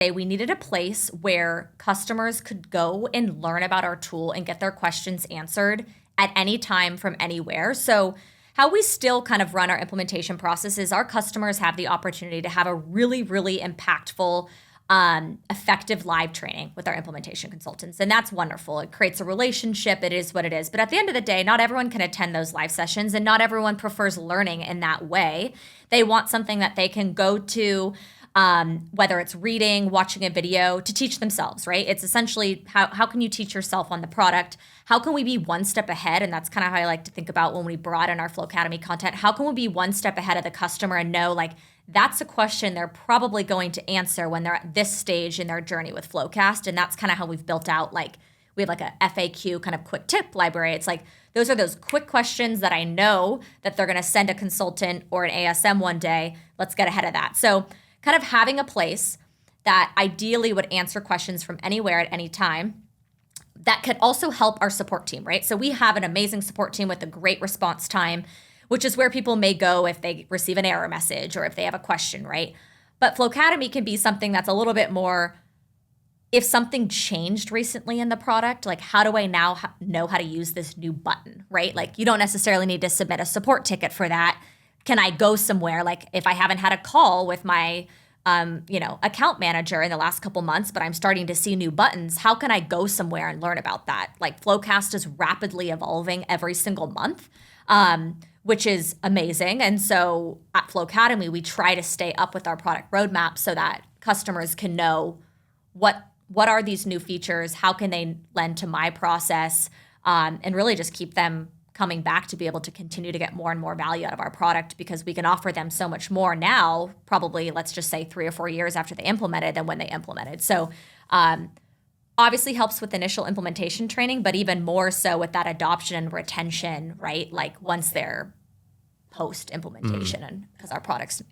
We needed a place where customers could go and learn about our tool and get their questions answered at any time from anywhere. So how we still kind of run our implementation process is our customers have the opportunity to have a really, really impactful, effective live training with our implementation consultants. And that's wonderful. It creates a relationship. It is what it is. But at the end of the day, not everyone can attend those live sessions, and not everyone prefers learning in that way. They want something that they can go to, whether it's reading, watching a video, to teach themselves, right? It's essentially how can you teach yourself on the product? How can we be one step ahead? And that's kind of how I like to think about when we broaden our FloQademy content. How can we be one step ahead of the customer and know, like, that's a question they're probably going to answer when they're at this stage in their journey with FloQast. And that's kind of how we've built out, like, we have like a FAQ kind of quick tip library. It's like, those are those quick questions that I know that they're going to send a consultant or an ASM one day. Let's get ahead of that. So kind of having a place that ideally would answer questions from anywhere at any time, that could also help our support team, right? So we have an amazing support team with a great response time, which is where people may go if they receive an error message or if they have a question, right? But FloQademy can be something that's a little bit more, if something changed recently in the product, like, how do I now know how to use this new button, right? Like, you don't necessarily need to submit a support ticket for that. Can I go somewhere? Like, if I haven't had a call with my, account manager in the last couple months, but I'm starting to see new buttons, how can I go somewhere and learn about that? Like, FloQast is rapidly evolving every single month, which is amazing. And so at FloQademy, we try to stay up with our product roadmap so that customers can know what are these new features, how can they lend to my process, and really just keep them coming back to be able to continue to get more and more value out of our product, because we can offer them so much more now, probably, let's just say 3 or 4 years after they implemented than when they implemented. So obviously helps with initial implementation training, but even more so with that adoption and retention, right? Like, once they're post implementation, and because our product's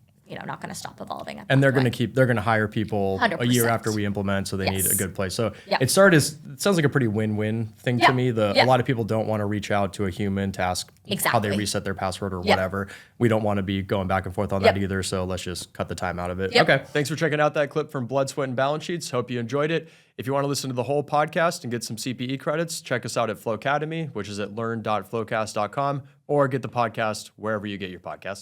not going to stop evolving. And they're going to hire people 100%. a year after we implement, so they need Yes. a good place. So Yep. it sounds like a pretty win-win thing to me. A Yep. lot of people don't want to reach out to a human to ask how Exactly. they reset their password or Yep. whatever. We don't want to be going back and forth on Yep. that either, so let's just cut the time out of it. Yep. Okay, thanks for checking out that clip from Blood, Sweat, and Balance Sheets. Hope you enjoyed it. If you want to listen to the whole podcast and get some CPE credits, check us out at FloQademy, which is at learn.flowcast.com, or get the podcast wherever you get your podcasts.